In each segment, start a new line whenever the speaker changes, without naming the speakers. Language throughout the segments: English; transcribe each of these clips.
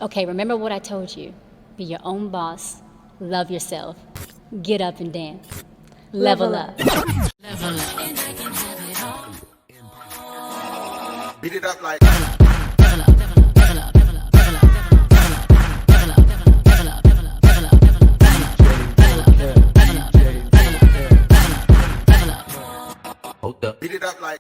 Okay, remember what I told you. Be your own boss. Love yourself. Get up and dance. Level
Level
up.
up.
Beat it up like. Hold up. Beat it up like.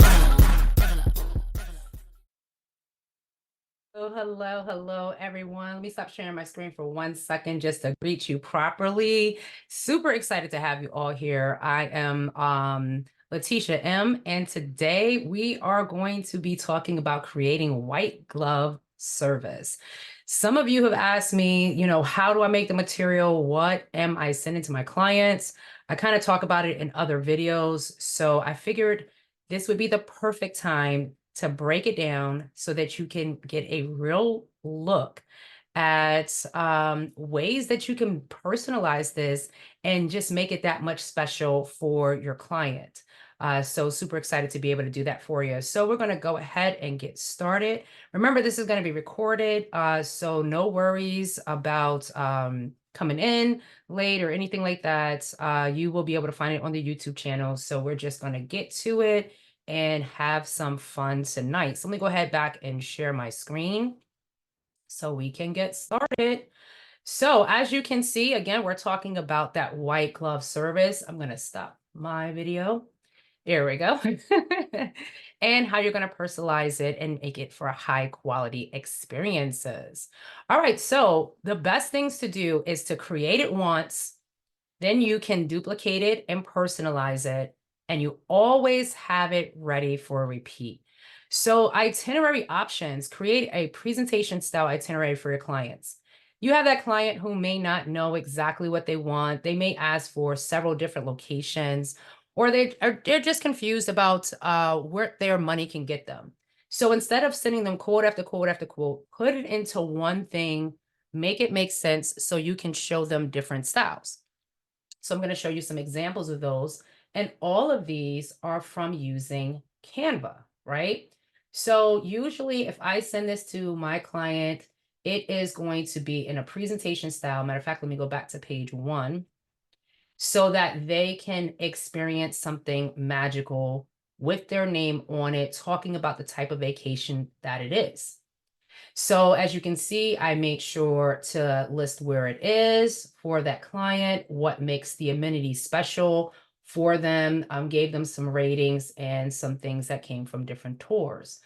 Oh, hello, hello, everyone. Let me stop sharing my screen for 1 second just to greet you properly. Super excited to have you all here. I am Letitia M, and today we are going to be talking about creating white glove service. Some of you have asked me, how do I make the material? What am I sending to my clients? I kind of talk about it in other videos. So I figured this would be the perfect time to break it down so that you can get a real look at ways that you can personalize this and just make it that much special for your client. So super excited to be able to do that for you. So we're going to go ahead and get started. Remember, this is going to be recorded, so no worries about coming in late or anything like that. You will be able to find it on the YouTube channel. So we're just going to get to it and have some fun tonight. So let me go ahead back and share my screen so we can get started. So as you can see, again, we're talking about that white glove service. I'm going to stop my video. There we go. And how you're going to personalize it and make it for high quality experiences. All right. So the best things to do is to create it once, then you can duplicate it and personalize it, and you always have it ready for a repeat. So itinerary options, create a presentation style itinerary for your clients. You have that client who may not know exactly what they want. They may ask for several different locations, or they're just confused about where their money can get them. So instead of sending them quote after quote after quote, put it into one thing, make it make sense so you can show them different styles. So I'm going to show you some examples of those. And all of these are from using Canva, right? So usually if I send this to my client, it is going to be in a presentation style. Matter of fact, let me go back to page 1 so that they can experience something magical with their name on it, talking about the type of vacation that it is. So as you can see, I made sure to list where it is for that client, what makes the amenity special for them, gave them some ratings and some things that came from different tours.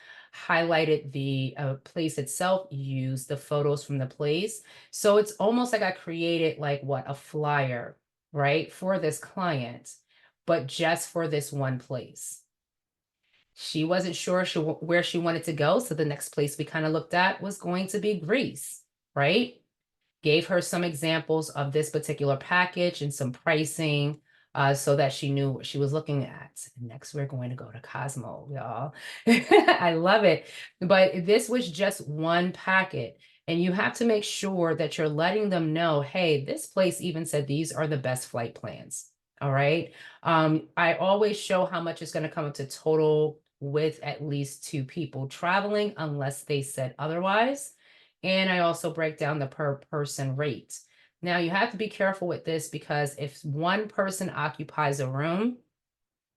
Highlighted the place itself, used the photos from the place. So it's almost like I created like what, a flyer, right, for this client, but just for this one place. She wasn't sure where she wanted to go. So the next place we kind of looked at was going to be Greece, right? Gave her some examples of this particular package and some pricing so that she knew what she was looking at. Next, we're going to go to Cosmo, y'all. I love it. But this was just one packet. And you have to make sure that you're letting them know, hey, this place even said these are the best flight plans. All right. I always show how much it's going to come up to total with at least 2 people traveling, unless they said otherwise. And I also break down the per person rate. Now you have to be careful with this because if one person occupies a room,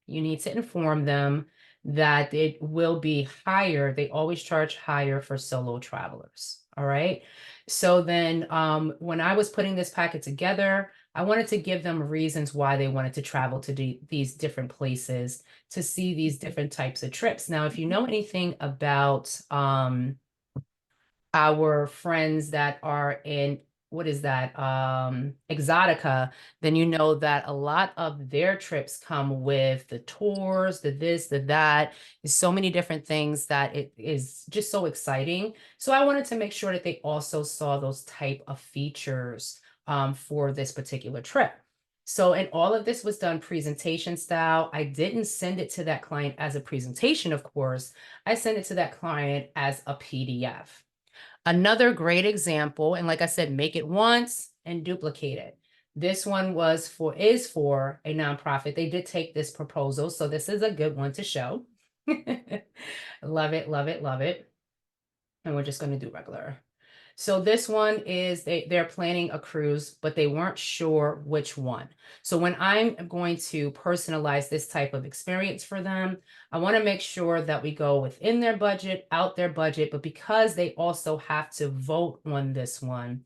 you need to inform them that it will be higher. They always charge higher for solo travelers. All right. So then when I was putting this packet together, I wanted to give them reasons why they wanted to travel to these different places to see these different types of trips. Now, if you know anything about our friends that are in, what is that, Exotica, then you know that a lot of their trips come with the tours, the this, the that. There's so many different things that it is just so exciting. So I wanted to make sure that they also saw those type of features for this particular trip. So, and all of this was done presentation style. I didn't send it to that client as a presentation, of course. I sent it to that client as a PDF. Another great example, and like I said, make it once and duplicate it. This one is for a nonprofit. They did take this proposal, so this is a good one to show. Love it, love it, love it. And we're just going to do regular. So this one is they're planning a cruise, but they weren't sure which one. So when I'm going to personalize this type of experience for them, I want to make sure that we go within their budget, out their budget, but because they also have to vote on this one,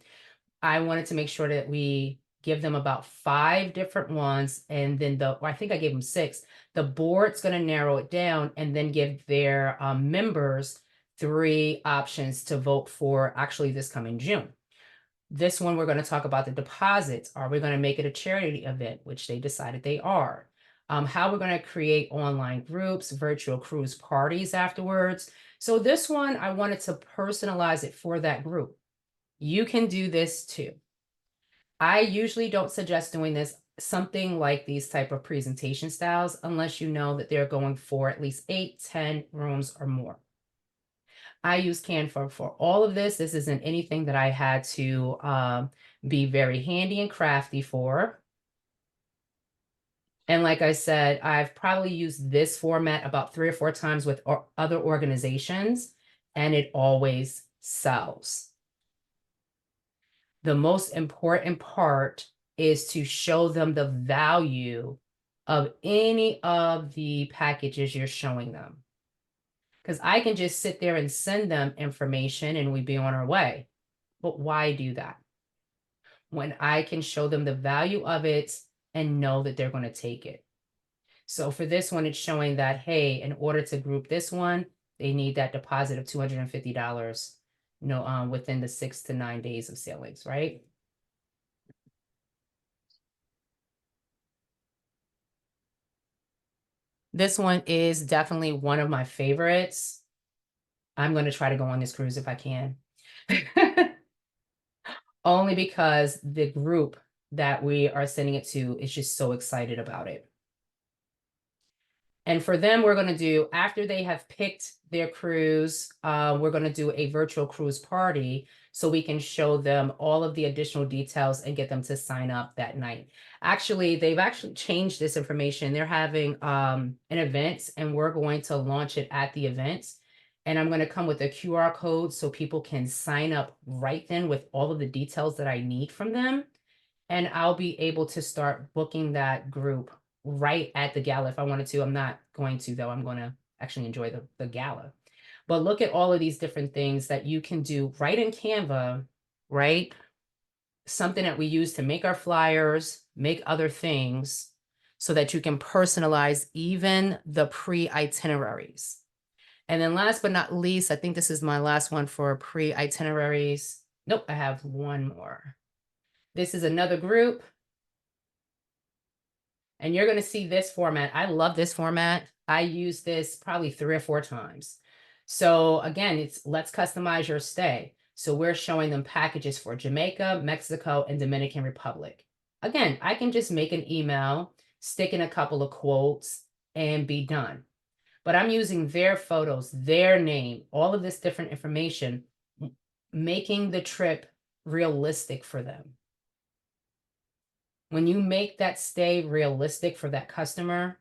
I wanted to make sure that we give them about 5 different ones, and then I think I gave them 6. The board's going to narrow it down and then give their members 3 options to vote for actually this coming June. This one, we're going to talk about the deposits. Are we going to make it a charity event, which they decided they are? How we're going to create online groups, virtual cruise parties afterwards. So this one, I wanted to personalize it for that group. You can do this too. I usually don't suggest doing this, something like these type of presentation styles, unless you know that they're going for at least 8, 10 rooms or more. I use Canva for all of this. This isn't anything that I had to be very handy and crafty for. And like I said, I've probably used this format about 3 or 4 times with other organizations, and it always sells. The most important part is to show them the value of any of the packages you're showing them. Because I can just sit there and send them information and we'd be on our way. But why do that? When I can show them the value of it and know that they're going to take it. So for this one, it's showing that, hey, in order to group this one, they need that deposit of $250, within the 6 to 9 days of sailings, right? This one is definitely one of my favorites. I'm going to try to go on this cruise if I can. Only because the group that we are sending it to is just so excited about it. And for them, we're going to do, after they have picked their cruise, we're going to do a virtual cruise party so we can show them all of the additional details and get them to sign up that night. Actually, they've actually changed this information. They're having an event, and we're going to launch it at the event. And I'm going to come with a QR code so people can sign up right then with all of the details that I need from them. And I'll be able to start booking that group right at the gala if I wanted to. I'm not going to, though. I'm going to actually enjoy the gala. But look at all of these different things that you can do right in Canva, right? Something that we use to make our flyers, make other things, so that you can personalize even the pre-itineraries. And then last but not least, I think this is my last one for pre-itineraries. Nope, I have one more. This is another group. And you're going to see this format. I love this format. I use this probably 3 or 4 times. So again, it's let's customize your stay. So we're showing them packages for Jamaica, Mexico, and Dominican Republic. Again, I can just make an email, stick in a couple of quotes, and be done. But I'm using their photos, their name, all of this different information, making the trip realistic for them. When you make that stay realistic for that customer,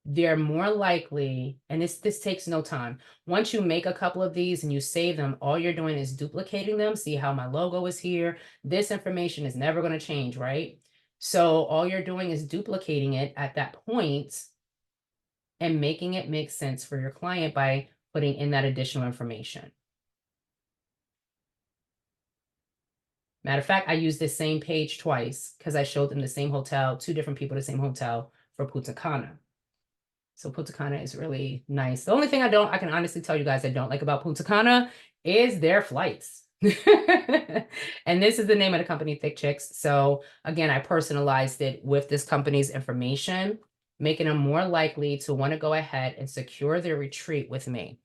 they're more likely, and this takes no time. Once you make a couple of these and you save them, all you're doing is duplicating them. See how my logo is here? This information is never going to change, right? So all you're doing is duplicating it at that point and making it make sense for your client by putting in that additional information. Matter of fact, I used this same page twice because I showed them the same hotel, 2 different people, the same hotel for Punta Cana. So Punta Cana is really nice. The only thing I can honestly tell you guys I don't like about Punta Cana is their flights. And this is the name of the company, Thick Chicks. So again, I personalized it with this company's information, making them more likely to want to go ahead and secure their retreat with me.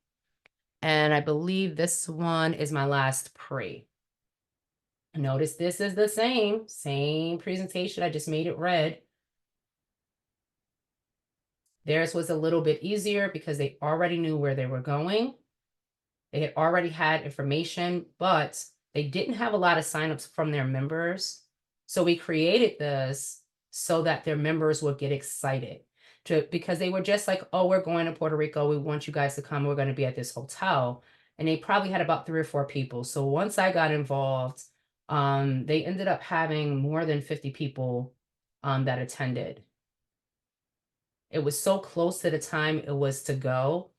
And I believe this one is my last pre. Notice this is the same presentation. I just made it red. Theirs was a little bit easier because they already knew where they were going. They had already had information, but they didn't have a lot of signups from their members. So we created this so that their members would get excited because they were just like, oh, we're going to Puerto Rico. We want you guys to come. We're going to be at this hotel. and they probably had about 3 or 4 people. So once I got involved, they ended up having more than 50 people that attended. It was so close to the time it was to go.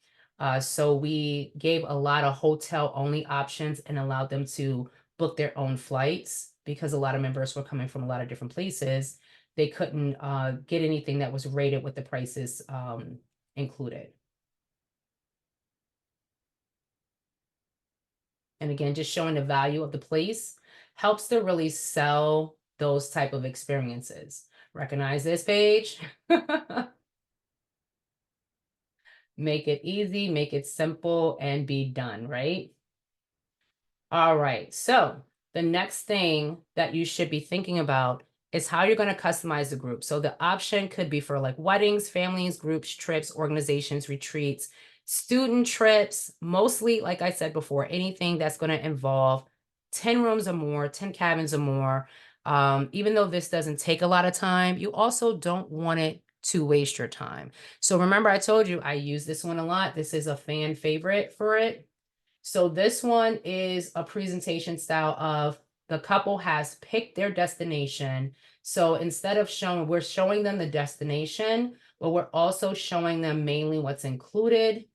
So we gave a lot of hotel only options and allowed them to book their own flights because a lot of members were coming from a lot of different places. They couldn't get anything that was rated with the prices included. And again, just showing the value of the place helps to really sell those type of experiences. Recognize this page. Make it easy, make it simple, and be done, right? All right, so the next thing that you should be thinking about is how you're going to customize the group. So the option could be for like weddings, families, groups, trips, organizations, retreats, student trips, mostly, like I said before, anything that's going to involve 10 rooms or more, 10 cabins or more. Even though this doesn't take a lot of time, you also don't want it to waste your time. So remember, I told you I use this one a lot. This is a fan favorite for it. So this one is a presentation style of the couple has picked their destination. So instead of we're showing them the destination, but we're also showing them mainly what's included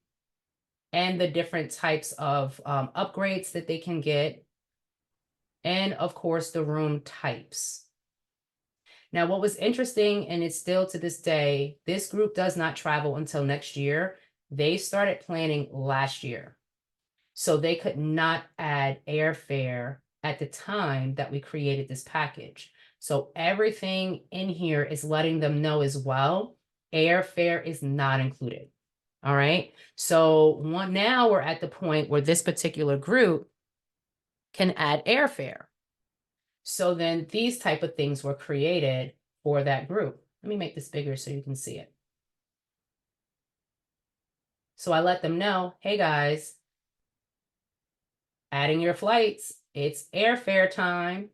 and the different types of upgrades that they can get. And of course, the room types. Now, what was interesting, and it's still to this day, this group does not travel until next year. They started planning last year. So they could not add airfare at the time that we created this package. So everything in here is letting them know as well, airfare is not included. All right. So now we're at the point where this particular group can add airfare. So then these type of things were created for that group. Let me make this bigger so you can see it. So I let them know, hey guys, adding your flights, it's airfare time.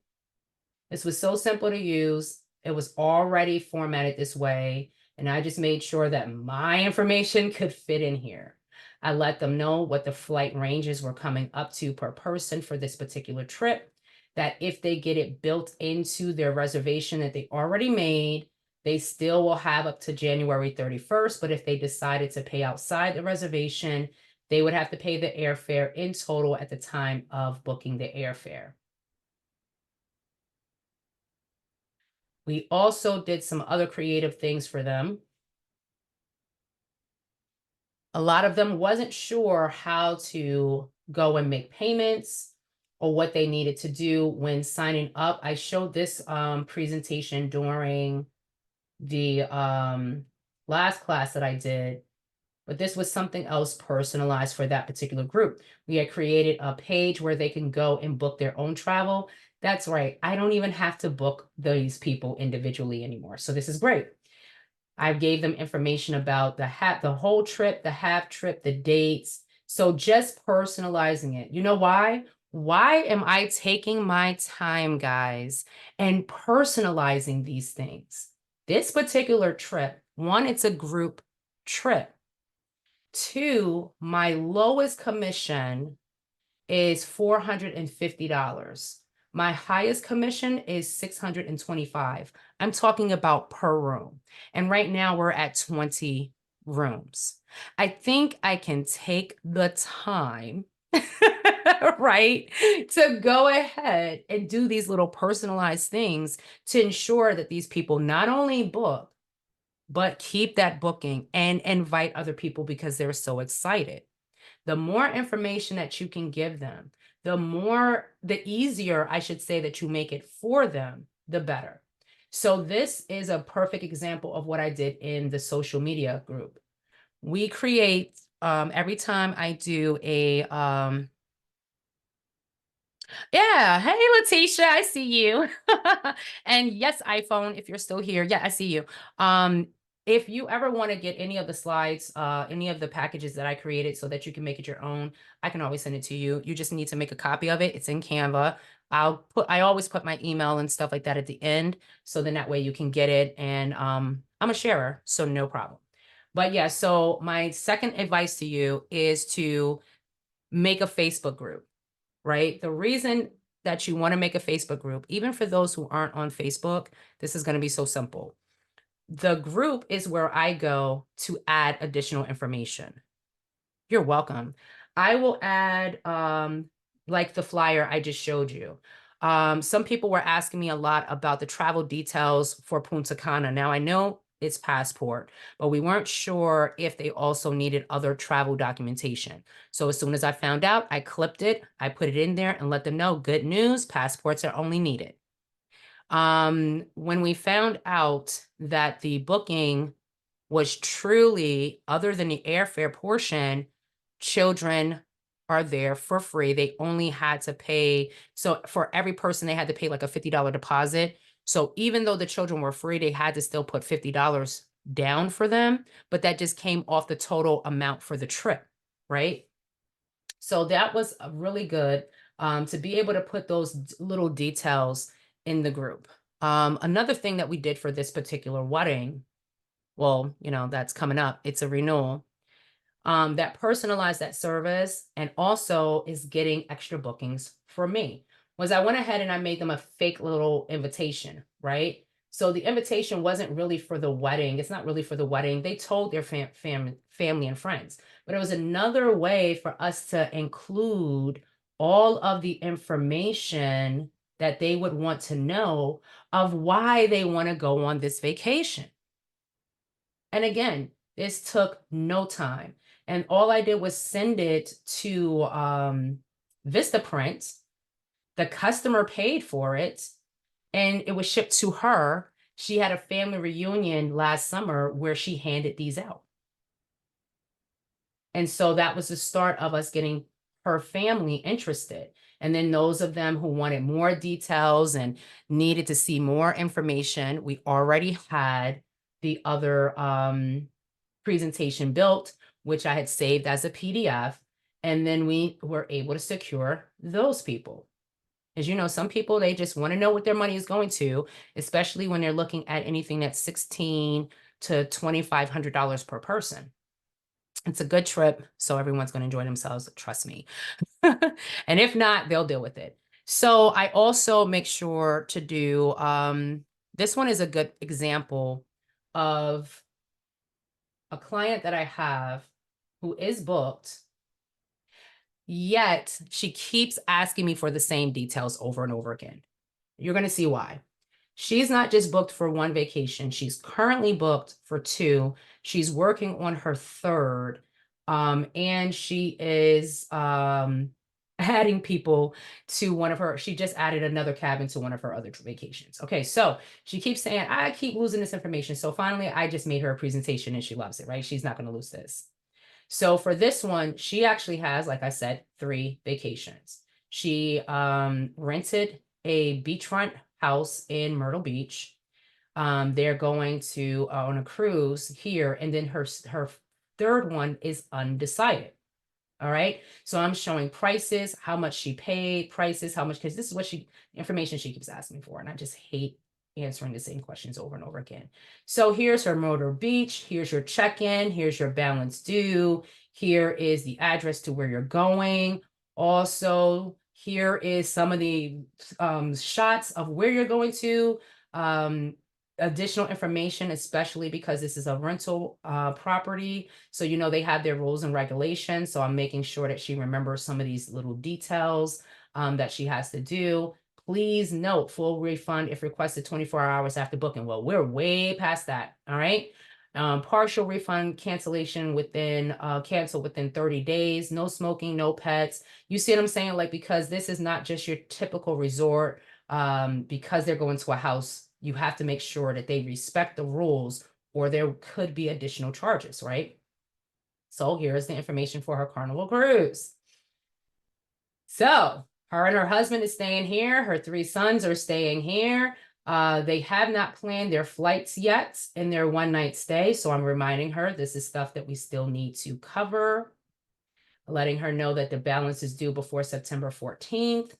This was so simple to use. It was already formatted this way. And I just made sure that my information could fit in here. I let them know what the flight ranges were coming up to per person for this particular trip, that if they get it built into their reservation that they already made, they still will have up to January 31st. But if they decided to pay outside the reservation, they would have to pay the airfare in total at the time of booking the airfare. We also did some other creative things for them. A lot of them wasn't sure how to go and make payments or what they needed to do when signing up. I showed this presentation during the last class that I did, but this was something else personalized for that particular group. We had created a page where they can go and book their own travel. That's right. I don't even have to book these people individually anymore. So this is great. I gave them information about the whole trip, the half trip, the dates. So just personalizing it. You know why? Why am I taking my time, guys, and personalizing these things? This particular trip, one, it's a group trip. Two, my lowest commission is $450. My highest commission is $625. I'm talking about per room. And right now we're at 20 rooms. I think I can take the time, right, to go ahead and do these little personalized things to ensure that these people not only book, but keep that booking and invite other people because they're so excited. The more information that you can give them, the easier, I should say, that you make it for them, the better. So this is a perfect example of what I did in the social media group. We create, every time I do a, yeah, hey, Letitia, I see you. And yes, iPhone, if you're still here, yeah, I see you. If you ever want to get any of the slides, any of the packages that I created so that you can make it your own, I can always send it to you. You just need to make a copy of it. It's in Canva. I always put my email and stuff like that at the end. So then that way you can get it. And I'm a sharer, so no problem. But yeah, so my second advice to you is to make a Facebook group, right? The reason that you want to make a Facebook group, even for those who aren't on Facebook, this is going to be so simple. The group is where I go to add additional information. You're welcome. I will add like the flyer I just showed you. Some people were asking me a lot about the travel details for Punta Cana. Now I know it's passport, but we weren't sure if they also needed other travel documentation. So as soon as I found out, I clipped it, I put it in there and let them know, good news, passports are only needed. When we found out that the booking was truly, other than the airfare portion, children are there for free. They only had to pay. So for every person, they had to pay like a $50 deposit. So even though the children were free, they had to still put $50 down for them, but that just came off the total amount for the trip, right? So that was really good to be able to put those little details in the group. Another thing that we did for this particular wedding, well, you know, that's coming up, it's a renewal, that personalized that service and also is getting extra bookings for me, was I went ahead and I made them a fake little invitation, right? So the invitation wasn't really for the wedding. It's not really for the wedding. They told their family and friends, but it was another way for us to include all of the information that they would want to know of why they want to go on this vacation. And this took no time. And all I did was send it to Vistaprint. The customer paid for it and it was shipped to her. She had a family reunion last summer where she handed these out. And so that was the start of us getting her family interested. And then those of them who wanted more details and needed to see more information, we already had the other presentation built, which I had saved as a PDF. And then we were able to secure those people. As you know, some people, they just want to know what their money is going to, especially when they're looking at anything that's $1,600 to $2,500 per person. It's a good trip, so everyone's going to enjoy themselves, trust me. And if not, they'll deal with it. So I also make sure to do, this one is a good example of a client that I have who is booked, yet she keeps asking me for the same details over and over again. You're going to see why. She's not just booked for one vacation. She's currently booked for 2. She's working on her 3rd. And she is adding people to one of her, she just added another cabin to one of her other vacations. Okay, so she keeps saying, I keep losing this information. So finally, I just made her a presentation and she loves it, right? She's not going to lose this. So for this one, she actually has, like I said, 3 vacations. She rented a beachfront house in Myrtle Beach. They're going to on a cruise here, and then her 3rd one is undecided. All right, so I'm showing prices, how much she paid, prices, how much, because this is what information she keeps asking me for, and I just hate answering the same questions over and over again. So here's her Myrtle Beach, here's your check-in, here's your balance due, here is the address to where you're going. Also, here is some of the shots of where you're going to, additional information, especially because this is a rental property. So, you know, they have their rules and regulations. So I'm making sure that she remembers some of these little details that she has to do. Please note, full refund if requested 24 hours after booking. Well, we're way past that. All right. Partial refund cancellation within, cancel within 30 days, no smoking, no pets. You see what I'm saying? Like, because this is not just your typical resort, because they're going to a house, you have to make sure that they respect the rules or there could be additional charges, right? So here's the information for her Carnival cruise. So her and her husband is staying here. Her 3 sons are staying here. They have not planned their flights yet in their one-night stay. So I'm reminding her this is stuff that we still need to cover. Letting her know that the balance is due before September 14th.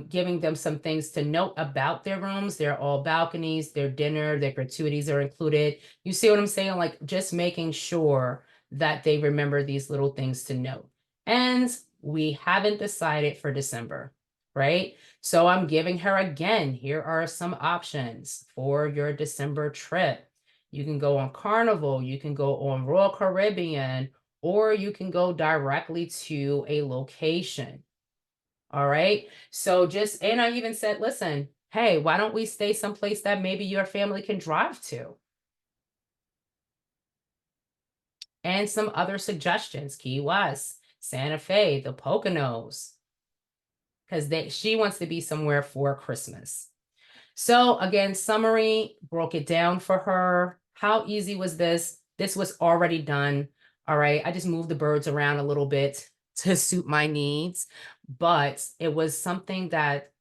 Giving them some things to note about their rooms. They're all balconies, their dinner, their gratuities are included. You see what I'm saying? Like, just making sure that they remember these little things to note. And we haven't decided for December, right? So I'm giving her again, here are some options for your December trip. You can go on Carnival, you can go on Royal Caribbean, or you can go directly to a location. All right. So just, and I even said, listen, hey, why don't we stay someplace that maybe your family can drive to? And some other suggestions, Key West, Santa Fe, the Poconos, because she wants to be somewhere for Christmas. So again, summary, broke it down for her. How easy was this? This was already done. All right. I just moved the birds around a little bit to suit my needs, but it was something that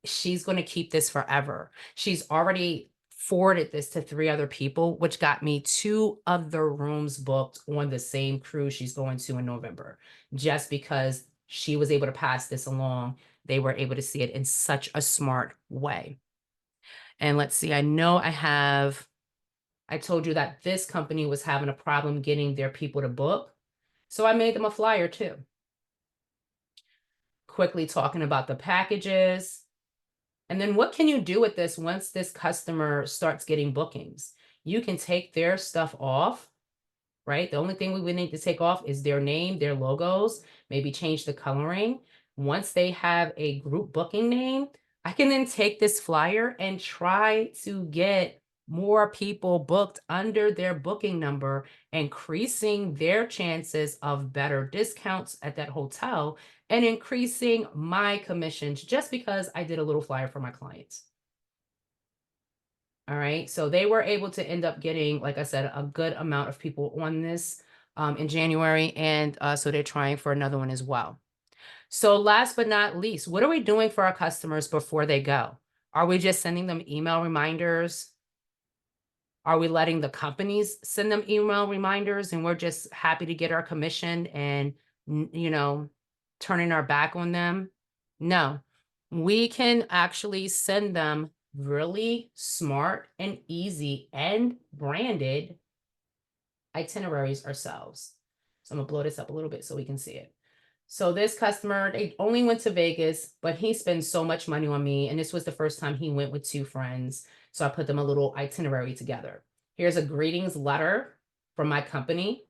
she's going to keep this forever. She's already forwarded this to 3 other people, which got me 2 other rooms booked on the same cruise she's going to in November, just because she was able to pass this along. They were able to see it in such a smart way. And let's see, I know I told you that this company was having a problem getting their people to book. So I made them a flyer too. Quickly talking about the packages. And then what can you do with this once this customer starts getting bookings? You can take their stuff off, right? The only thing we would need to take off is their name, their logos, maybe change the coloring. Once they have a group booking name, I can then take this flyer and try to get more people booked under their booking number, increasing their chances of better discounts at that hotel and increasing my commissions just because I did a little flyer for my clients. All right. So they were able to end up getting, like I said, a good amount of people on this in January. And so they're trying for another one as well. So last but not least, what are we doing for our customers before they go? Are we just sending them email reminders? Are we letting the companies send them email reminders and we're just happy to get our commission and, turning our back on them? No, we can actually send them really smart and easy and branded itineraries ourselves. So I'm gonna blow this up a little bit so we can see it. So this customer, they only went to Vegas, but he spends so much money on me. And this was the first time he went with 2 friends. So I put them a little itinerary together. Here's a greetings letter from my company.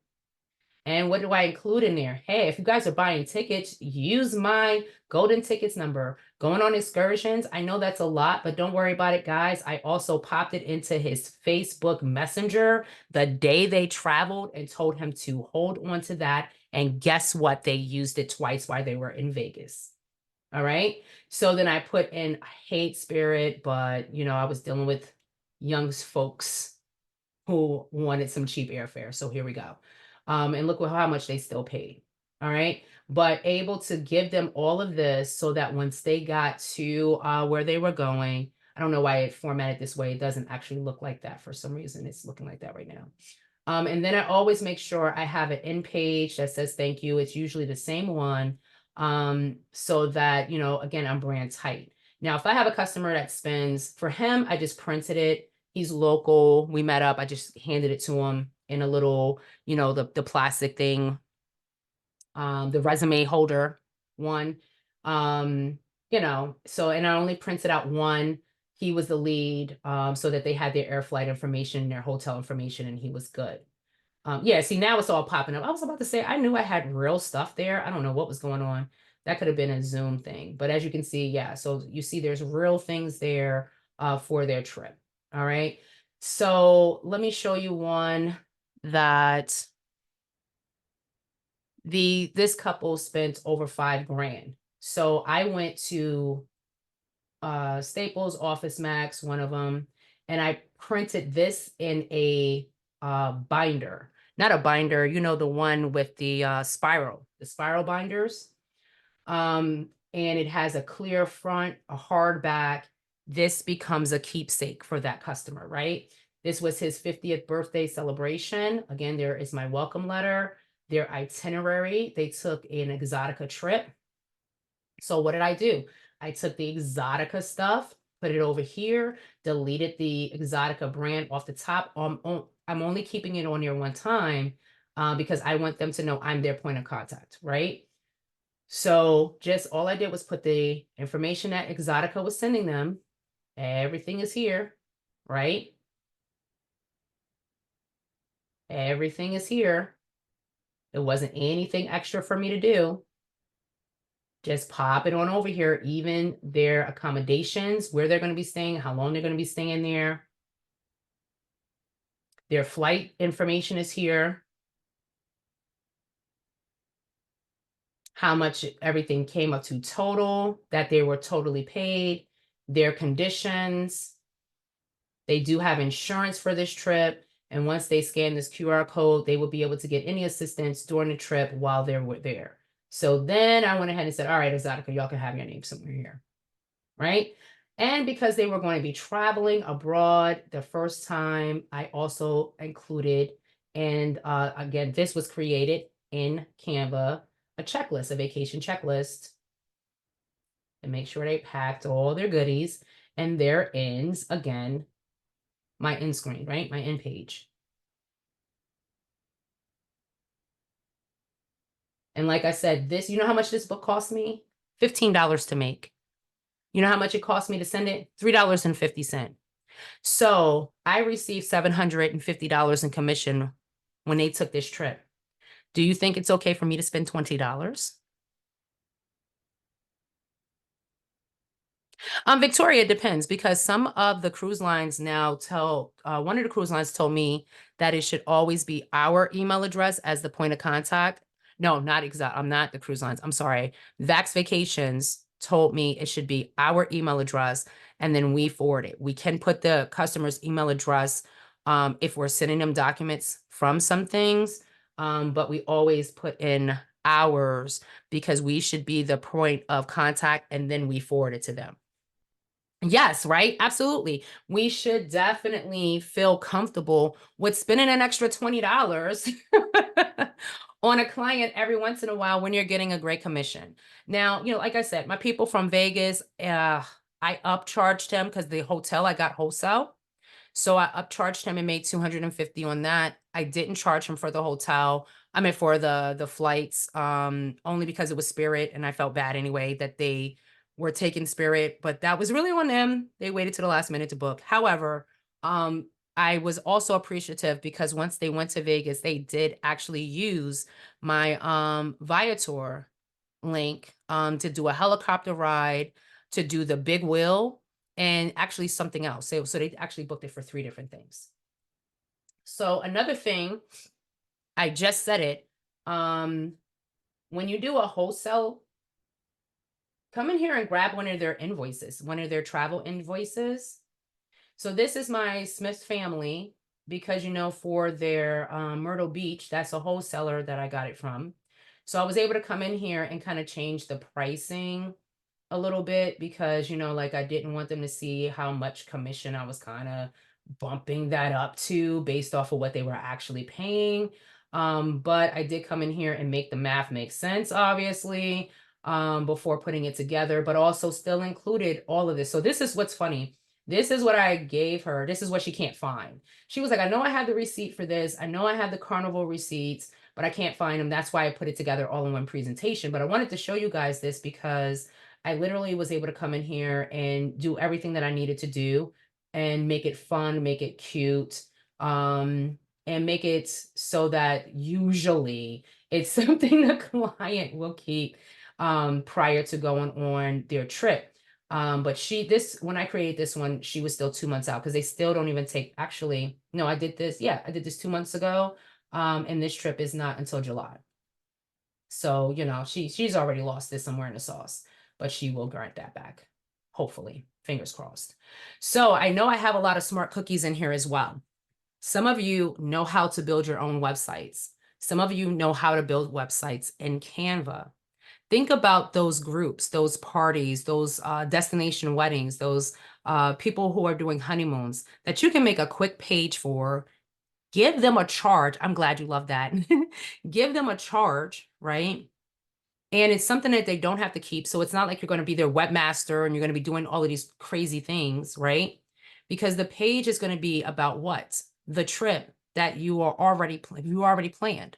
And what do I include in there? Hey, if you guys are buying tickets, use my golden tickets number. Going on excursions, I know that's a lot, but don't worry about it, guys. I also popped it into his Facebook Messenger the day they traveled and told him to hold on to that. And guess what? They used it twice while they were in Vegas. All right. So then I put in, I hate Spirit, but I was dealing with young folks who wanted some cheap airfare. So here we go. And look how much they still paid. All right. But able to give them all of this so that once they got to where they were going, I don't know why it formatted this way. It doesn't actually look like that for some reason. It's looking like that right now. And then I always make sure I have an end page that says thank you. It's usually the same one. So that, again, I'm brand tight. Now, if I have a customer that spends, for him, I just printed it. He's local. We met up. I just handed it to him in a little, the plastic thing, the resume holder one. So, and I only printed out one. He was the lead, so that they had their air flight information, their hotel information, and he was good. Yeah, see, now it's all popping up. I was about to say, I knew I had real stuff there. I don't know what was going on. That could have been a Zoom thing. But as you can see, yeah, so you see there's real things there for their trip. All right. So let me show you one that this couple spent over $5,000. So I went to Staples, Office Max, one of them, and I printed this in a binder. Not a binder, the one with the spiral binders. And it has a clear front, a hard back. This becomes a keepsake for that customer, right? This was his 50th birthday celebration. Again, there is my welcome letter, their itinerary. They took an Exotica trip. So what did I do? I took the Exotica stuff, put it over here, deleted the Exotica brand off the top. I'm only keeping it on there one time because I want them to know I'm their point of contact, right? So just all I did was put the information that Exotica was sending them. Everything is here, right? Everything is here. It wasn't anything extra for me to do. Just pop it on over here, even their accommodations, where they're going to be staying, how long they're going to be staying there. Their flight information is here. How much everything came up to total, that they were totally paid, their conditions. They do have insurance for this trip. And once they scan this QR code, they will be able to get any assistance during the trip while they're there. So then I went ahead and said, all right, Exotica, y'all can have your name somewhere here, right? And because they were going to be traveling abroad the first time, I also included, and again, this was created in Canva, a checklist, a vacation checklist, and make sure they packed all their goodies and their ends, again, my end screen, right? My end page. And like I said, this, you know how much this book cost me? $15 to make. You know how much it cost me to send it? $3.50. So I received $750 in commission when they took this trip. Do you think it's okay for me to spend $20? Victoria, it depends, because some of the cruise lines now tell, one of the cruise lines told me that it should always be our email address as the point of contact. No, not exact. I'm not the cruise lines. I'm sorry. Vax Vacations told me it should be our email address, and then we forward it. We can put the customer's email address if we're sending them documents from some things, but we always put in ours because we should be the point of contact, and then we forward it to them. Yes, right? Absolutely. We should definitely feel comfortable with spending an extra $20 on a client every once in a while when you're getting a great commission. Now, like I said, my people from Vegas, I upcharged him because the hotel I got wholesale. So I upcharged him and made $250 on that. I didn't charge him for the hotel. I mean, for the flights, only because it was Spirit, and I felt bad anyway that they were taking Spirit, but that was really on them. They waited to the last minute to book. However, I was also appreciative because once they went to Vegas, they did actually use my Viator link to do a helicopter ride, to do the big wheel, and actually something else. So they actually booked it for 3 different things. So another thing, I just said it, when you do a wholesale, come in here and grab one of their invoices, one of their travel invoices. So this is my Smith family, because, for their Myrtle Beach, that's a wholesaler that I got it from. So I was able to come in here and kind of change the pricing a little bit because, like I didn't want them to see how much commission I was kind of bumping that up to based off of what they were actually paying. But I did come in here and make the math make sense, obviously, before putting it together, but also still included all of this. So this is what's funny. This is what I gave her. This is what she can't find. She was like, I know I have the receipt for this. I know I have the Carnival receipts, but I can't find them. That's why I put it together all in one presentation. But I wanted to show you guys this because I literally was able to come in here and do everything that I needed to do and make it fun, make it cute, and make it so that usually it's something the client will keep prior to going on their trip. But when I created this one, she was still 2 months out because they still don't even take, actually, no, I did this. Yeah, I did this 2 months ago. And this trip is not until July. So, she's already lost this somewhere in the sauce, but she will grant that back. Hopefully, fingers crossed. So I know I have a lot of smart cookies in here as well. Some of you know how to build your own websites. Some of you know how to build websites in Canva. Think about those groups, those parties, those destination weddings, those people who are doing honeymoons that you can make a quick page for. Give them a charge. I'm glad you love that. Give them a charge, right? And it's something that they don't have to keep. So it's not like you're going to be their webmaster and you're going to be doing all of these crazy things, right? Because the page is going to be about what? The trip that you already planned.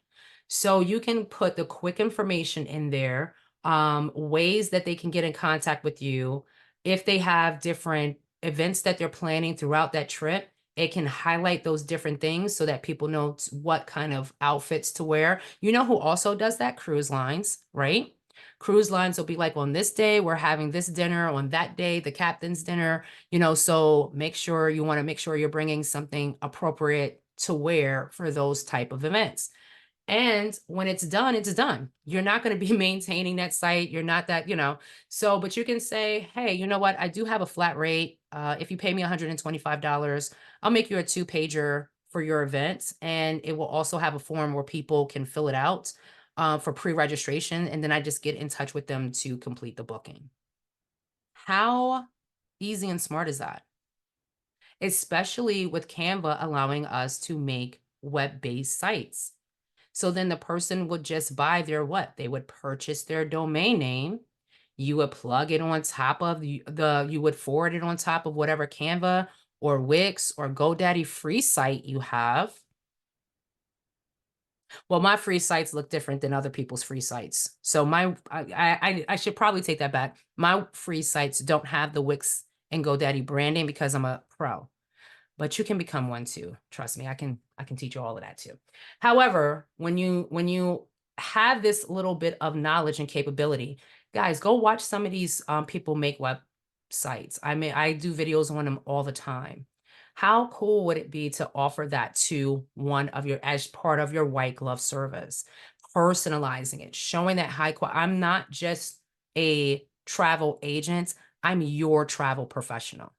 So you can put the quick information in there, ways that they can get in contact with you. If they have different events that they're planning throughout that trip, it can highlight those different things so that people know what kind of outfits to wear. You know who also does that? Cruise lines, right? Cruise lines will be like, on this day, we're having this dinner, on that day, the captain's dinner, so make sure you want to make sure you're bringing something appropriate to wear for those type of events. And when it's done, it's done. You're not going to be maintaining that site. You're not that, So, but you can say, hey, you know what? I do have a flat rate. If you pay me $125, I'll make you a 2-pager for your event. And it will also have a form where people can fill it out for pre-registration. And then I just get in touch with them to complete the booking. How easy and smart is that? Especially with Canva allowing us to make web-based sites. So then the person would just buy their what? They would purchase their domain name. You would plug it on top of you would forward it on top of whatever Canva or Wix or GoDaddy free site you have. Well, my free sites look different than other people's free sites. So I should probably take that back. My free sites don't have the Wix and GoDaddy branding because I'm a pro. But you can become one too. Trust me, I can teach you all of that too. However, when you have this little bit of knowledge and capability, guys, go watch some of these people make websites. I do videos on them all the time. How cool would it be to offer that to one of your, as part of your white glove service, personalizing it, showing that high quality. I'm not just a travel agent. I'm your travel professional.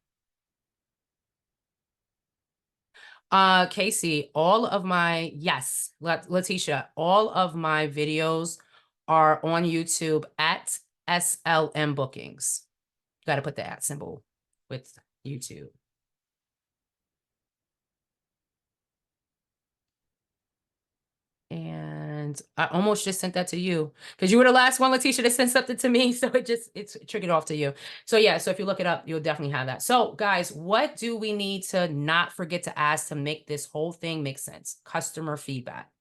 Casey, Letitia, all of my videos are on YouTube at SLM Bookings. You got to put the @ symbol with YouTube. And I almost just sent that to you because you were the last one, Letitia, to send something to me. So it's triggered off to you. So yeah, so if you look it up, you'll definitely have that. So guys, what do we need to not forget to ask to make this whole thing make sense? Customer feedback.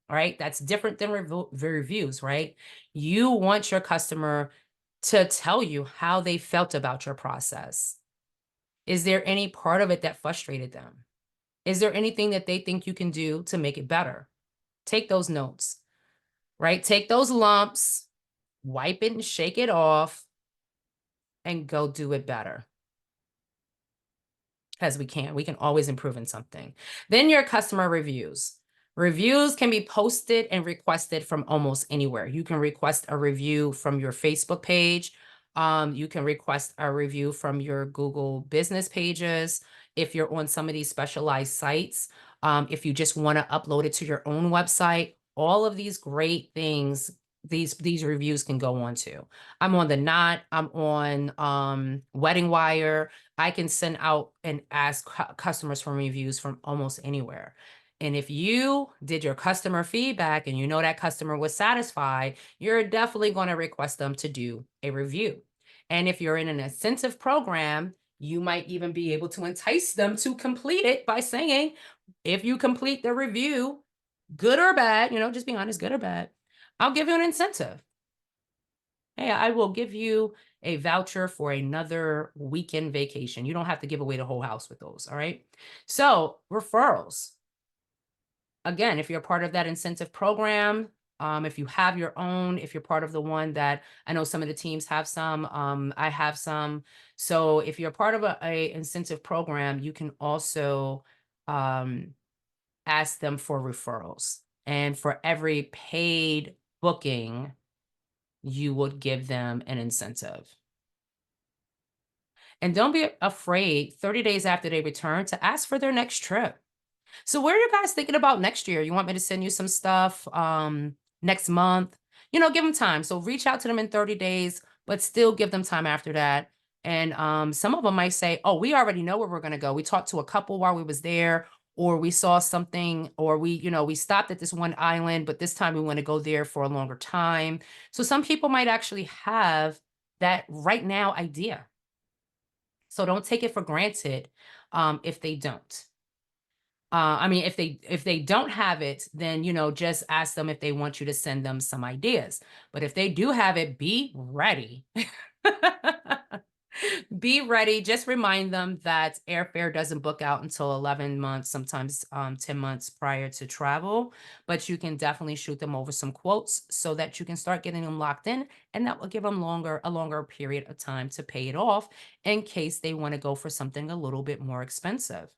All right. That's different than reviews, right? You want your customer to tell you how they felt about your process. Is there any part of it that frustrated them? Is there anything that they think you can do to make it better? Take those notes, right? Take those lumps, wipe it and shake it off, and go do it better. Because we can always improve in something. Then your customer reviews. Reviews can be posted and requested from almost anywhere. You can request a review from your Facebook page. You can request a review from your Google business pages. If you're on some of these specialized sites, if you just want to upload it to your own website, all of these great things, these reviews can go on to. I'm on The Knot. I'm on Wedding Wire. I can send out and ask customers for reviews from almost anywhere. And if you did your customer feedback and you know that customer was satisfied, you're definitely going to request them to do a review. And if you're in an incentive program, you might even be able to entice them to complete it by saying, if you complete the review, good or bad, just be honest, good or bad, I'll give you an incentive. Hey, I will give you a voucher for another weekend vacation. You don't have to give away the whole house with those. All right. So referrals. Again, if you're part of that incentive program, if you have your own, if you're part of the one that I know some of the teams have some, I have some. So if you're part of a incentive program, you can also ask them for referrals. And for every paid booking, you would give them an incentive. And don't be afraid 30 days after they return to ask for their next trip. So where are you guys thinking about next year? You want me to send you some stuff next month? Give them time. So reach out to them in 30 days, but still give them time after that. And some of them might say, oh, we already know where we're going to go. We talked to a couple while we was there, or we saw something, or we stopped at this one island, but this time we want to go there for a longer time. So some people might actually have that right now idea. So don't take it for granted if they don't. I mean, if they don't have it, then, you know, just ask them if they want you to send them some ideas. But if they do have it, be ready. Be ready. Just remind them that airfare doesn't book out until 11 months, sometimes 10 months prior to travel. But you can definitely shoot them over some quotes so that you can start getting them locked in, and that will give them a longer period of time to pay it off in case they want to go for something a little bit more expensive.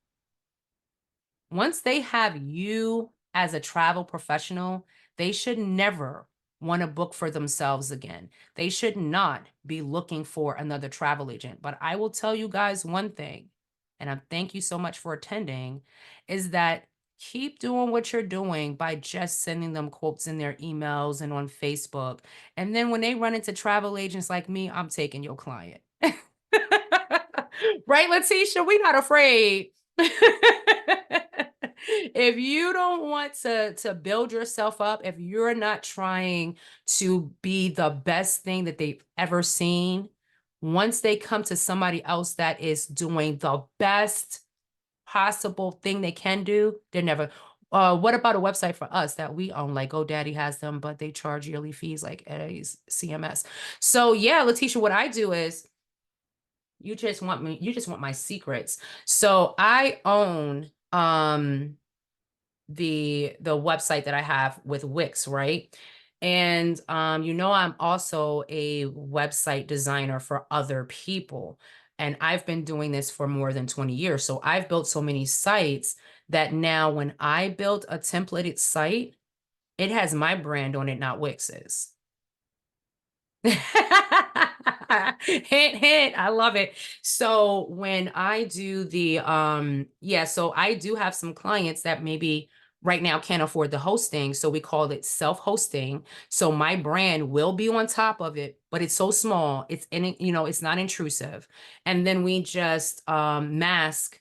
Once they have you as a travel professional, they should never want to book for themselves again. They should not be looking for another travel agent. But I will tell you guys one thing, and I thank you so much for attending, is that keep doing what you're doing by just sending them quotes in their emails and on Facebook. And then when they run into travel agents like me, I'm taking your client. Right, Letitia? We're not afraid. If you don't want to build yourself up, if you're not trying to be the best thing that they've ever seen, once they come to somebody else that is doing the best possible thing they can do, they're never. What about a website for us that we own? Like GoDaddy has them, but they charge yearly fees like CMS. So yeah, Letitia, what I do is you just want my secrets. So I own the website that I have with Wix, right? And you know, I'm also a website designer for other people. And I've been doing this for more than 20 years. So I've built so many sites that now when I build a templated site, it has my brand on it, not Wix's. Hint, hint. I love it. So when I do the so I do have some clients that maybe right now can't afford the hosting, so we call it self-hosting. So my brand will be on top of it, but it's so small, it's in, you know, it's not intrusive. And then we just mask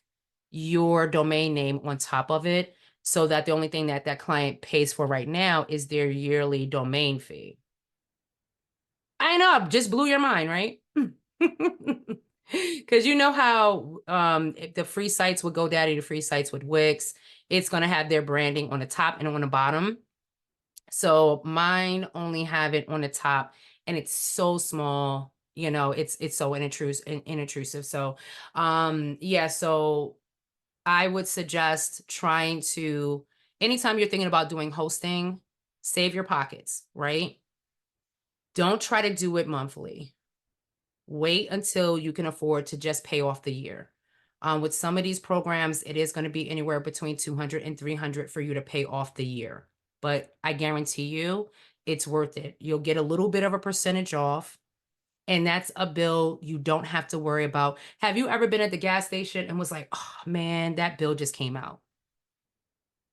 your domain name on top of it, so that the only thing that that client pays for right now is their yearly domain fee. I know, just blew your mind, right? Because you know how if the free sites with GoDaddy, the free sites with Wix, it's going to have their branding on the top and on the bottom. So mine only have it on the top, and it's so small. You know, it's so inintrusive. So yeah, so I would suggest trying to, anytime you're thinking about doing hosting, save your pockets, right? Don't try to do it monthly. Wait until you can afford to just pay off the year. With some of these programs, it is going to be anywhere between 200 and 300 for you to pay off the year. But I guarantee you, it's worth it. You'll get a little bit of a percentage off. And that's a bill you don't have to worry about. Have you ever been at the gas station and was like, oh man, that bill just came out?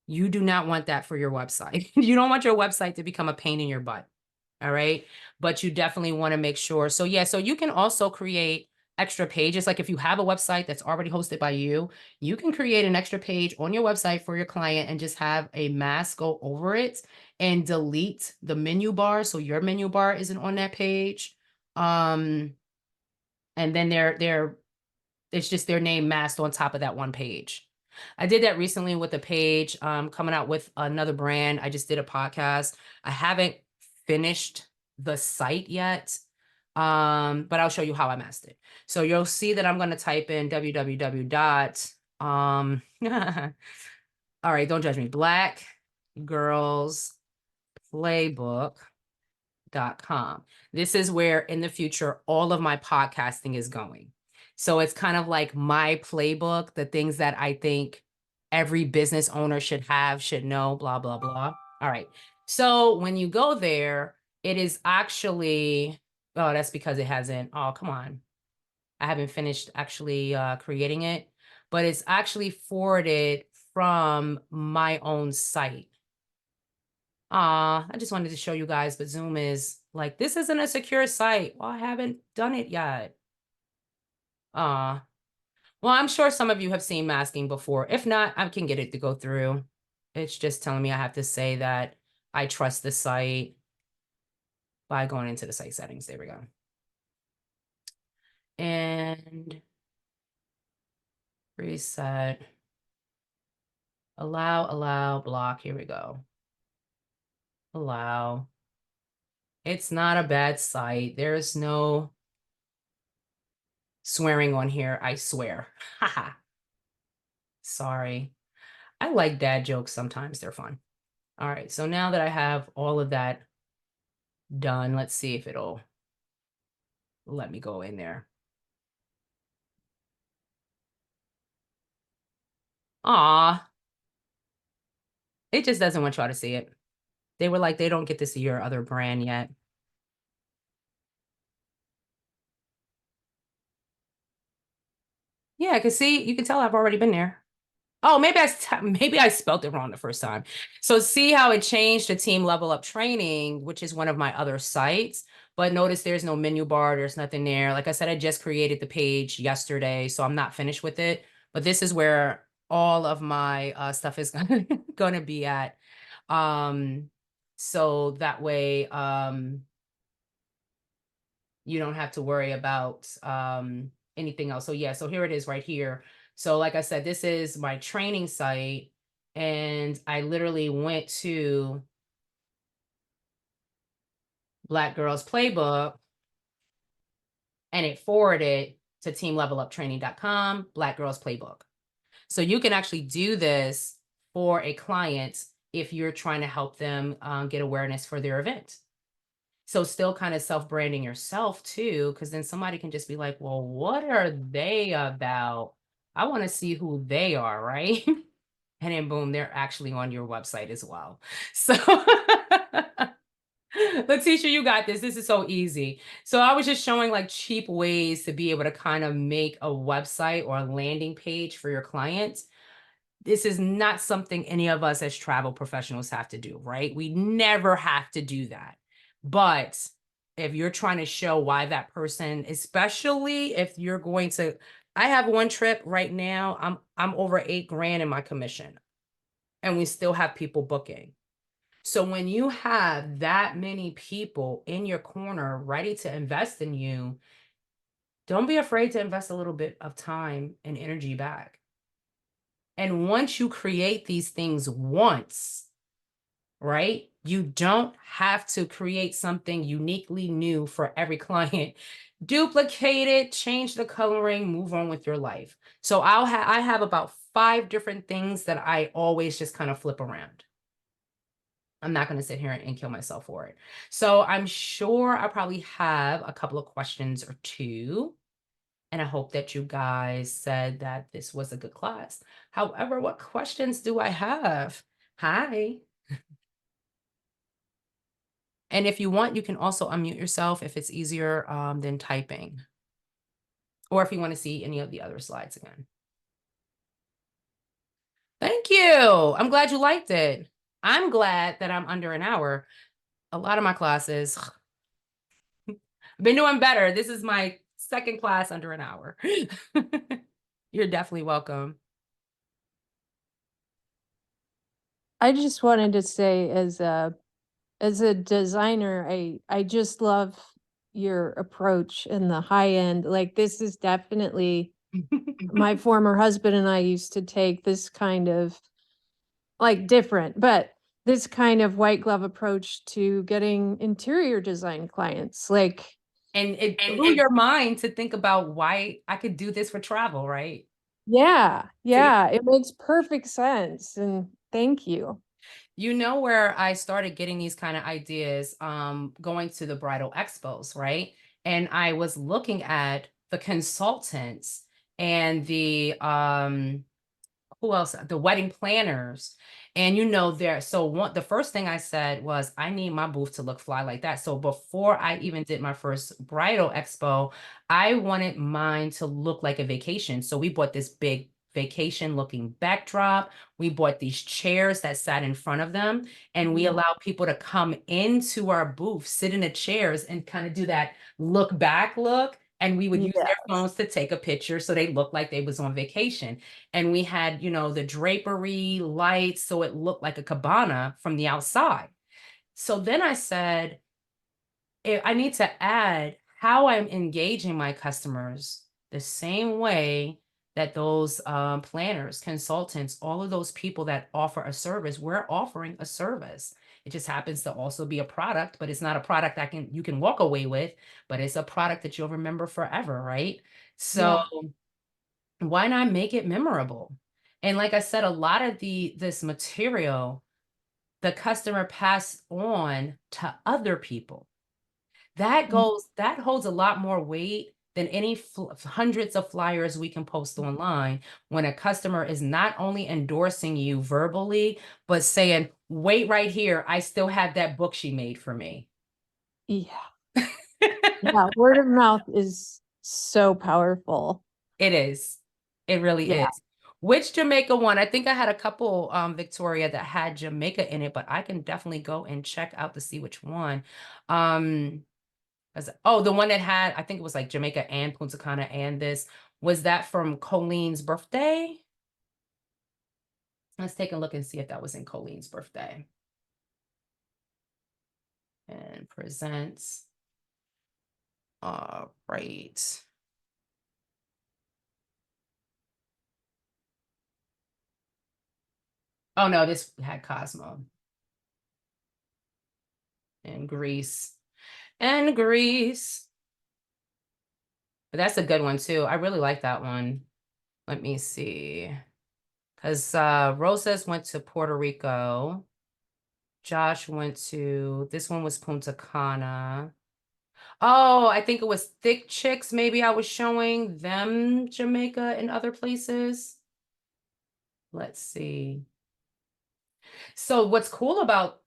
You do not want that for your website. You don't want your website to become a pain in your butt. All right. But you definitely want to make sure. So yeah, so you can also create extra pages. Like if you have a website that's already hosted by you, you can create an extra page on your website for your client and just have a mask go over it and delete the menu bar. So your menu bar isn't on that page. And then it's just their name masked on top of that one page. I did that recently with a page coming out with another brand. I just did a podcast. I haven't finished the site yet, but I'll show you how I masked it. So you'll see that I'm going to type in www dot, all right, don't judge me, Black Girls Playbook.com. This is where in the future, all of my podcasting is going. So it's kind of like my playbook, the things that I think every business owner should have, should know, blah, blah, blah. All right. So when you go there, it is actually, oh, that's because it hasn't, oh, come on. I haven't finished actually creating it, but it's actually forwarded from my own site. I just wanted to show you guys, but Zoom is like, this isn't a secure site. Well, I haven't done it yet. Well, I'm sure some of you have seen masking before. If not, I can get it to go through. It's just telling me I have to say that I trust the site by going into the site settings. There we go. And reset. Allow, block. Here we go. Allow. It's not a bad site. There's no swearing on here, I swear. Haha. Sorry. I like dad jokes sometimes. They're fun. All right. So now that I have all of that done, let's see if it'll let me go in there. Aw. It just doesn't want y'all to see it. They were like, they don't get to see your other brand yet. Yeah, I can see, you can tell I've already been there. Oh, maybe I spelled it wrong the first time. So see how it changed to Team Level Up Training, which is one of my other sites. But notice there's no menu bar. There's nothing there. Like I said, I just created the page yesterday, so I'm not finished with it. But this is where all of my stuff is gonna be at. So that way you don't have to worry about anything else. So yeah, so here it is right here. So like I said, this is my training site, and I literally went to Black Girls Playbook and it forwarded to teamleveluptraining.com, Black Girls Playbook. So you can actually do this for a client if you're trying to help them get awareness for their event. So still kind of self-branding yourself too, because then somebody can just be like, well, what are they about? I want to see who they are, right? And then boom, they're actually on your website as well. So Letitia, you got this. This is so easy. So I was just showing like cheap ways to be able to kind of make a website or a landing page for your clients. This is not something any of us as travel professionals have to do, right? We never have to do that. But if you're trying to show why that person, especially if you're going to, I have one trip right now, I'm over $8,000 in my commission, and we still have people booking. So when you have that many people in your corner ready to invest in you, don't be afraid to invest a little bit of time and energy back. And once you create these things once, right, you don't have to create something uniquely new for every client. Duplicate it, change the coloring, move on with your life. So I have about 5 different things that I always just kind of flip around. I'm not going to sit here and kill myself for it. So I'm sure I probably have a couple of questions or two. And I hope that you guys said that this was a good class. However, what questions do I have? Hi. And if you want, you can also unmute yourself if it's easier than typing. Or if you want to see any of the other slides again. Thank you. I'm glad you liked it. I'm glad that I'm under an hour. A lot of my classes, I've been doing better. This is my second class under an hour. You're definitely welcome.
I just wanted to say as a designer, I just love your approach and the high end. Like this is definitely my former husband and I used to take this kind of like different, but this kind of white glove approach to getting interior design clients. Like
And it blew your mind to think about why I could do this for travel, right?
yeah, it makes perfect sense. And thank you.
You know where I started getting these kind of ideas, going to the bridal expos, right? And I was looking at the consultants and the who else? The wedding planners. And the first thing I said was I need my booth to look fly like that. So before I even did my first bridal expo, I wanted mine to look like a vacation. So we bought this big vacation looking backdrop. We bought these chairs that sat in front of them, and we allowed people to come into our booth, sit in the chairs, and kind of do that look back look. And we would use their phones to take a picture so they looked like they was on vacation. And we had, the drapery lights, so it looked like a cabana from the outside. So then I said, I need to add how I'm engaging my customers the same way that those planners, consultants, all of those people that offer a service, we're offering a service. It just happens to also be a product, but it's not a product that you can walk away with, but it's a product that you'll remember forever, right? So why not make it memorable? And like I said, a lot of this material, the customer passed on to other people. That holds a lot more weight than any hundreds of flyers we can post online, when a customer is not only endorsing you verbally, but saying, wait right here, I still have that book she made for me.
Yeah. Yeah, word of mouth is so powerful.
It is. It really is. Which Jamaica one? I think I had a couple, Victoria, that had Jamaica in it, but I can definitely go and check out to see which one. The one that had, I think it was like Jamaica and Punta Cana and this. Was that from Colleen's birthday? Let's take a look and see if that was in Colleen's birthday. And presents. All right. Oh no, this had Cosmo. And Greece. And Greece. But that's a good one too. I really like that one. Let me see. Because Rosas went to Puerto Rico. Josh went to, this one was Punta Cana. Oh, I think it was Thick Chicks. Maybe I was showing them Jamaica and other places. Let's see. So what's cool about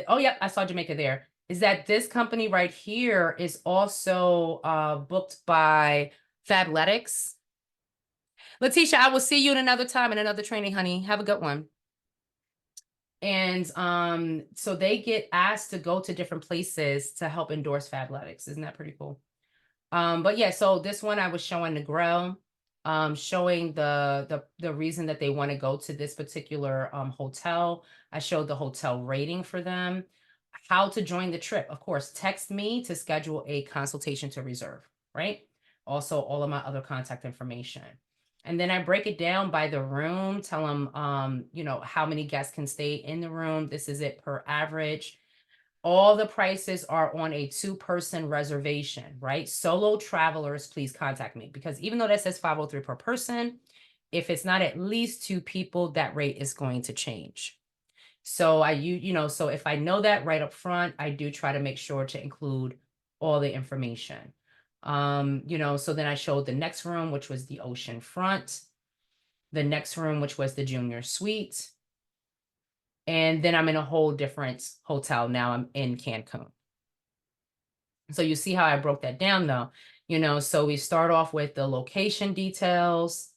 oh yeah, I saw Jamaica there, is that this company right here is also booked by Fabletics. Letitia, I will see you in another time in another training, honey. Have a good one. And so they get asked to go to different places to help endorse Fabletics. Isn't that pretty cool? But yeah, so this one I was showing the grill, showing the reason that they want to go to this particular hotel. I showed the hotel rating for them, how to join the trip. Of course, text me to schedule a consultation to reserve, right? Also, all of my other contact information. And then I break it down by the room, tell them, you know, how many guests can stay in the room. This is it per average. All the prices are on a 2-person reservation, right? Solo travelers, please contact me, because even though that says 503 per person, if it's not at least 2 people, that rate is going to change. So so if I know that right up front, I do try to make sure to include all the information. So then I showed the next room, which was the ocean front, the next room, which was the junior suite. And then I'm in a whole different hotel. Now I'm in Cancun. So you see how I broke that down though, so we start off with the location details.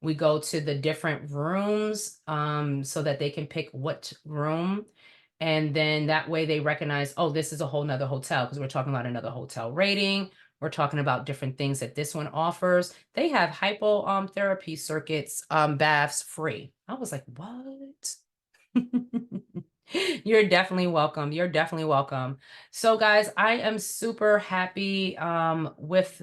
We go to the different rooms, so that they can pick what room. And then that way they recognize, oh, this is a whole nother hotel, because we're talking about another hotel rating. We're talking about different things that this one offers. They have hypotherapy circuits, baths free. I was like, what? You're definitely welcome. You're definitely welcome. So guys, I am super happy with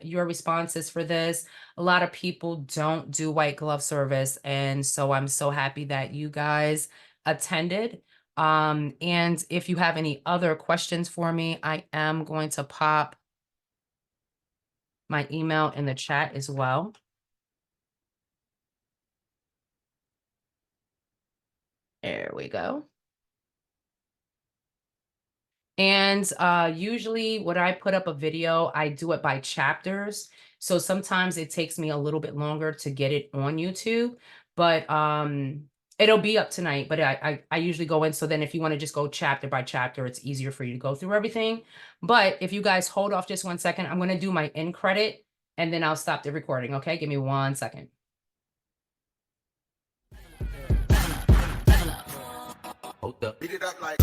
your responses for this. A lot of people don't do white glove service, and so I'm so happy that you guys attended. And if you have any other questions for me, I am going to pop my email in the chat as well. There we go. And usually when I put up a video, I do it by chapters. So sometimes it takes me a little bit longer to get it on YouTube, but it'll be up tonight. But I usually go in. So then if you want to just go chapter by chapter, it's easier for you to go through everything. But if you guys hold off just 1 second, I'm going to do my end credit and then I'll stop the recording. Okay, give me 1 second.
Hold up. Beat it up like